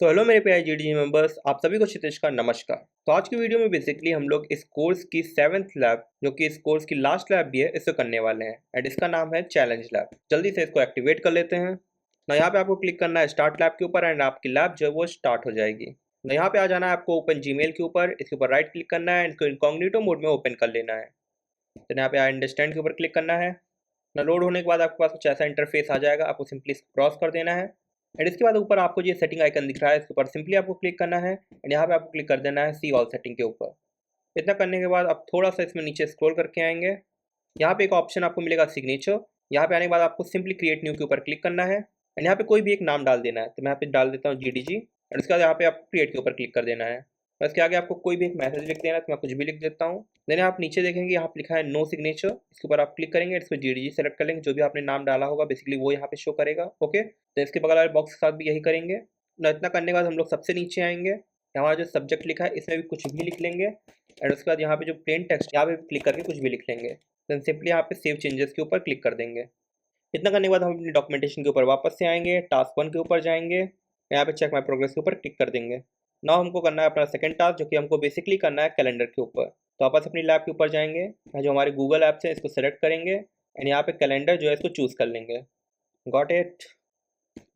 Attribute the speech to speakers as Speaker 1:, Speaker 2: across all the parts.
Speaker 1: तो हेलो मेरे प्यारे जीडीजी मेंबर्स, आप सभी को क्षितिज का नमस्कार। तो आज की वीडियो में बेसिकली हम लोग इस कोर्स की 7th लैब, जो कि इस कोर्स की लास्ट लैब भी है, इसको करने वाले हैं एंड इसका नाम है चैलेंज लैब। जल्दी से इसको एक्टिवेट कर लेते हैं ना। यहाँ पे आपको क्लिक करना है स्टार्ट लैब के ऊपर एंड आपकी लैब जो है वो स्टार्ट हो जाएगी ना। यहाँ पे आ जाना है आपको ओपन जीमेल के ऊपर, इसके ऊपर राइट क्लिक करना है, इसको इनकॉग्निटो मोड में ओपन कर लेना है। तो यहाँ पे आई अंडरस्टैंड के ऊपर क्लिक करना है ना। लोड होने के बाद आपके पास कुछ ऐसा इंटरफेस आ जाएगा, आपको सिंपली क्रॉस कर देना है एंड इसके बाद ऊपर आपको ये सेटिंग आइकन दिख रहा है, इसके ऊपर सिंपली आपको क्लिक करना है एंड यहाँ पे आपको क्लिक कर देना है सी ऑल सेटिंग के ऊपर। इतना करने के बाद आप थोड़ा सा इसमें नीचे स्क्रॉल करके आएंगे। यहाँ पे एक ऑप्शन आपको मिलेगा सिग्नेचर। यहाँ पे आने के बाद आपको सिंपली क्रिएट न्यू के ऊपर क्लिक करना है एंड यहाँ पे कोई भी एक नाम डाल देना है। तो मैं यहाँ पे डाल देता हूँ GDG एंड उसके बाद यहाँ पे आपको क्रिएट के ऊपर क्लिक कर देना है। और इसके आगे आपको कोई भी एक मैसेज लिख देना है, तो मैं कुछ भी लिख देता हूँ। देन आप नीचे देखेंगे यहाँ पे लिखा है नो सिग्नेचर, इसके ऊपर आप क्लिक करेंगे, इसको GDG सेलेक्ट कर लेंगे, जो भी आपने नाम डाला होगा बेसिकली वो यहाँ पे शो करेगा। ओके, तो इसके बगल वाले बॉक्स के साथ भी यही करेंगे ना। इतना करने के बाद हम लोग सबसे नीचे आएंगे, हमारा जो सब्जेक्ट लिखा है इसमें भी कुछ भी लिख लेंगे एंड उसके बाद यहाँ पे जो प्लेन टेक्स्ट यहाँ पे क्लिक करके कुछ भी लिख लेंगे। देन सिंपली यहाँ पे सेव चेंजेस के ऊपर क्लिक कर देंगे। इतना करने के बाद हम अपनी डॉक्यूमेंटेशन के ऊपर वापस से आएंगे, टास्क 1 के ऊपर जाएंगे, यहाँ पे चेक माई प्रोग्रेस के ऊपर क्लिक कर देंगे। नाउ हमको करना है अपना सेकंड टास्क, जो कि हमको बेसिकली करना है कैलेंडर के ऊपर। तो वापस अपनी लैब के ऊपर जाएंगे, यहाँ जो हमारे गूगल ऐप्स है इसको सेलेक्ट करेंगे एंड यहाँ पे कैलेंडर जो है इसको चूज़ कर लेंगे। Got it,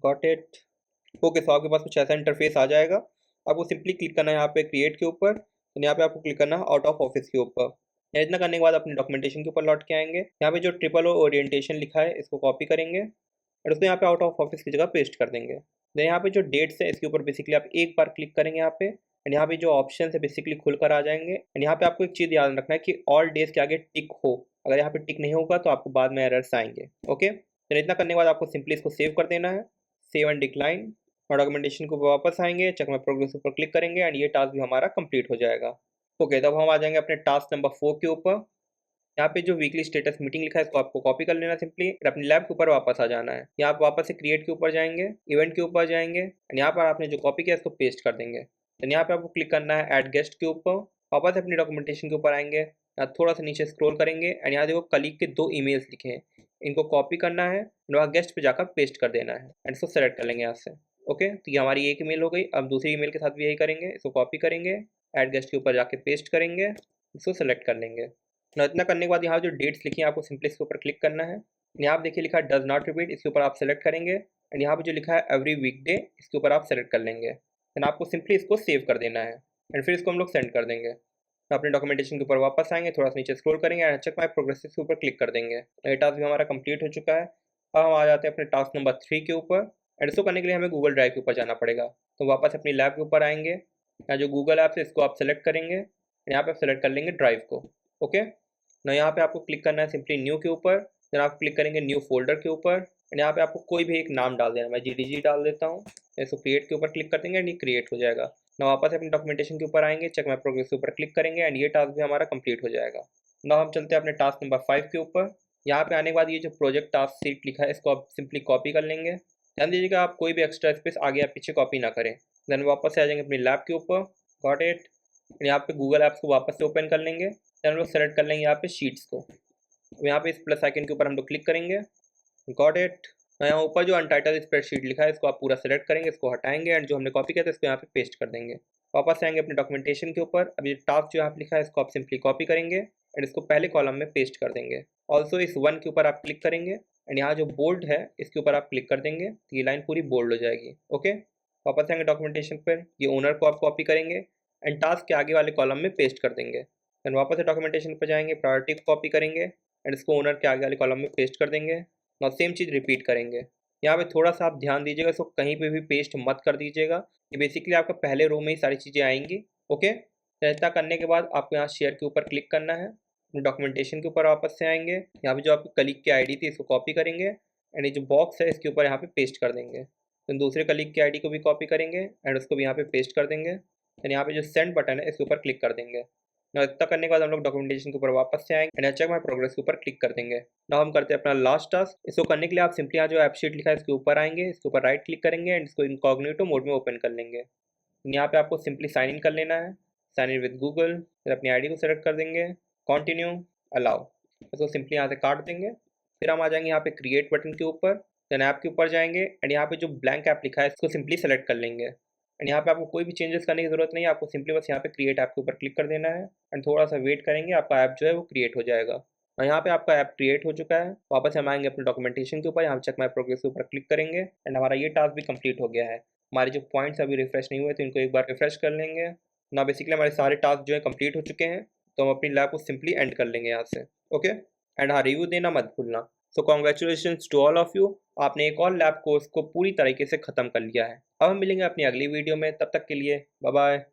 Speaker 1: got it. Okay, so आपके पास कुछ ऐसा इंटरफेस आ जाएगा। आपको सिंपली क्लिक करना है यहाँ पे क्रिएट के ऊपर, तो यहाँ पे आपको क्लिक करना है आउट ऑफ ऑफिस के ऊपर। इतना करने के बाद अपनी डॉक्यूमेंटेशन के ऊपर लौट के आएंगे, यहाँ पे जो ट्रिपल ओरिएंटेशन लिखा है इसको कॉपी करेंगे और उसको यहाँ पे आउट ऑफ ऑफिस की जगह पेस्ट कर देंगे। देन यहाँ पे जो डेट्स है इसके ऊपर बेसिकली आप एक बार क्लिक करेंगे यहाँ पे एंड यहाँ पे जो ऑप्शन है बेसिकली खुल कर आ जाएंगे एंड यहाँ पे आपको एक चीज़ याद रखना है कि ऑल डेज के आगे टिक हो। अगर यहाँ पे टिक नहीं होगा तो आपको बाद में एरर्स आएंगे। ओके, तो इतना करने के बाद आपको सिंपली इसको सेव कर देना है, सेव एंड डिक्लाइन। और डॉक्यूमेंटेशन को वापस आएंगे, चेक माई प्रोग्रेस ऊपर क्लिक करेंगे एंड ये टास्क भी हमारा कंप्लीट हो जाएगा। ओके, तब हम आ जाएंगे अपने टास्क नंबर 4 के ऊपर। यहाँ पे जो वीकली स्टेटस मीटिंग लिखा है इसको आपको कॉपी कर लेना सिंपली और अपनी लैब के ऊपर वापस आ जाना है। यहाँ आप वापस से क्रिएट के ऊपर जाएंगे, इवेंट के ऊपर जाएंगे एंड यहाँ पर आपने जो कॉपी किया इसको पेस्ट कर देंगे। तो यहाँ पे आपको क्लिक करना है ऐड गेस्ट के ऊपर, वापस से अपनी डॉक्यूमेंटेशन के ऊपर आएंगे, यहाँ थोड़ा सा नीचे स्क्रॉल करेंगे एंड यहाँ देखो कलीग के 2 ईमेल्स लिखे हैं, इनको कॉपी करना है एंड वहाँ गेस्ट पे जाकर पेस्ट कर देना है एंड इसको सेलेक्ट कर लेंगे यहाँ से। ओके, तो ये हमारी एक ईमेल हो गई। अब दूसरी ईमेल के साथ भी यही करेंगे, इसको कॉपी करेंगे, ऐड गेस्ट के ऊपर जाके पेस्ट करेंगे, इसको सेलेक्ट कर लेंगे ना। इतना करने के बाद यहाँ जो डेट्स लिखी हैं आपको सिंपली इसके ऊपर क्लिक करना है। यहाँ आप देखिए लिखा है डज नॉट रिपीट, इसके ऊपर आप सेलेक्ट करेंगे एंड यहाँ पे जो लिखा है एवरी वीकडे इसके ऊपर आप सेलेक्ट कर लेंगे एंड आपको सिंपली इसको सेव कर देना है एंड फिर इसको हम लोग सेंड कर देंगे। तो अपने डॉक्यूमेंटेशन के ऊपर वापस आएंगे, थोड़ा सा नीचे स्क्रॉल करेंगे एंड चेक माई प्रोग्रेस के ऊपर क्लिक कर देंगे। ये टास्क भी हमारा कंप्लीट हो चुका है। अब हम आ जाते हैं अपने टास्क नंबर 3 के ऊपर एंड इसको करने के लिए हमें गूगल ड्राइव के ऊपर जाना पड़ेगा। तो वापस अपनी लैब के ऊपर आएंगे, यहाँ जो गूगल ऐप है इसको आप सेलेक्ट करेंगे, यहाँ पे आप सेलेक्ट कर लेंगे ड्राइव को। ओके ना, यहाँ पे आपको क्लिक करना है सिंपली न्यू के ऊपर, देन आप क्लिक करेंगे न्यू फोल्डर के ऊपर एंड यहाँ पे आपको कोई भी एक नाम डाल देना। मैं GDG डाल देता हूँ, इसको क्रिएट के ऊपर क्लिक कर देंगे एंड ये क्रिएट हो जाएगा ना। वापस अपनी डॉक्यूमेंटेशन के ऊपर आएंगे, चेक माई प्रोग्रेस के ऊपर क्लिक करेंगे एंड ये टास्क भी हमारा कंप्लीट हो जाएगा ना। हम चलते हैं अपने टास्क नंबर 5 के ऊपर। यहाँ पे आने के बाद ये जो प्रोजेक्ट टास्क सीट लिखा है इसको आप सिंपली कॉपी कर लेंगे। ध्यान दीजिएगा आप कोई भी एक्स्ट्रा स्पेस आगे या पीछे कॉपी ना करें। देन वापस से आ जाएंगे अपनी लैब के ऊपर, गॉट इट। यहाँ पे गूगल ऐप्स को वापस से ओपन कर लेंगे, देन हम लोग सेलेक्ट कर लेंगे यहाँ पे शीट्स को। यहाँ पे इस प्लस आइकन के ऊपर हम लोग क्लिक करेंगे, गॉट इट। यहाँ ऊपर जो अनटाइटल स्प्रेडशीट लिखा है इसको आप पूरा सेलेक्ट करेंगे, इसको हटाएंगे एंड जो हमने कॉपी किया था इसको यहाँ पे पेस्ट कर देंगे। वापस आएंगे अपने डॉक्यूमेंटेशन के ऊपर। अब ये टास्क जो यहाँ पे लिखा है इसको आप सिंपली कॉपी करेंगे एंड इसको पहले कॉलम में पेस्ट कर देंगे। ऑल्सो इस 1 के ऊपर आप क्लिक करेंगे एंड यहाँ जो बोल्ड है इसके ऊपर आप क्लिक कर देंगे, तो ये लाइन पूरी बोल्ड हो जाएगी। ओके, वापस आएंगे डॉक्यूमेंटेशन पर, ये ओनर को आप कॉपी करेंगे एंड टास्क के आगे वाले कॉलम में पेस्ट कर देंगे। देन वापस से डॉक्यूमेंटेशन पर जाएंगे, प्रायोरिटी को कॉपी करेंगे एंड इसको ओनर के आगे वाले कॉलम में पेस्ट कर देंगे। और सेम चीज़ रिपीट करेंगे। यहाँ पे थोड़ा सा आप ध्यान दीजिएगा, इसको कहीं पे भी पेस्ट मत कर दीजिएगा, ये बेसिकली आपका पहले रो में ही सारी चीज़ें आएंगी। ओके, तो ऐसा करने के बाद आपको यहाँ शेयर के ऊपर क्लिक करना है, डॉक्यूमेंटेशन के ऊपर वापस से आएंगे, यहाँ पे जो आपकी कलीग की आईडी थी इसको कॉपी करेंगे एंड ये जो बॉक्स है इसके ऊपर यहाँ पे पेस्ट कर देंगे। तो दूसरे कलीग की आईडी को भी कॉपी करेंगे एंड उसको भी यहाँ पे पेस्ट कर देंगे। एंड यहाँ पे जो सेंड बटन है इसके ऊपर क्लिक कर देंगे। ना इतना करने के बाद हम लोग डॉक्यूमेंटेशन के ऊपर वापस से आएंगे एंड चेक माई प्रोग्रेस के ऊपर क्लिक कर देंगे। ना हम करते हैं अपना लास्ट टास्क। इसको करने के लिए आप सिंपली यहाँ जो ऐप शीट लिखा है इसके ऊपर आएंगे, इसके ऊपर राइट क्लिक करेंगे एंड इसको इनकॉग्निटो मोड में ओपन कर लेंगे। यहाँ पे आपको सिंपली साइन इन कर लेना है, साइन इन विद गूगल, फिर अपनी आईडी को सेलेक्ट कर देंगे, कंटिन्यू, अलाउ, इसको सिंपली यहाँ से काट देंगे। फिर हम आ जाएंगे यहाँ पे क्रिएट बटन के ऊपर, देन ऐप के ऊपर जाएंगे एंड यहाँ पे जो ब्लैंक ऐप लिखा है इसको सिंपली सेलेक्ट कर लेंगे। एंड यहाँ पे आपको कोई भी चेंजेस करने की जरूरत नहीं है, आपको सिंपली बस यहाँ पे क्रिएट ऐप के ऊपर क्लिक कर देना है एंड थोड़ा सा वेट करेंगे, आपका ऐप जो है वो क्रिएट हो जाएगा। और यहाँ पे आपका ऐप क्रिएट हो चुका है। वापस हम आएंगे अपने डॉक्यूमेंटेशन के ऊपर, यहाँ चेक माई प्रोग्रेस के ऊपर क्लिक करेंगे एंड हमारा ये टास्क भी कंप्लीट हो गया है। हमारे जो पॉइंट्स अभी रिफ्रेश नहीं हुए तो इनको एक बार रिफ्रेश कर लेंगे ना। बेसिकली हमारे सारे टास्क जो है कंप्लीट हो चुके हैं, तो हम अपनी लैब को सिंपली एंड कर लेंगे यहाँ से। ओके, एंड हाँ, रिव्यू देना मत भूलना। So congratulations to all of you, आपने एक और लैब कोर्स को पूरी तरीके से ख़त्म कर लिया है। अब हम मिलेंगे अपनी अगली वीडियो में, तब तक के लिए बाय बाय।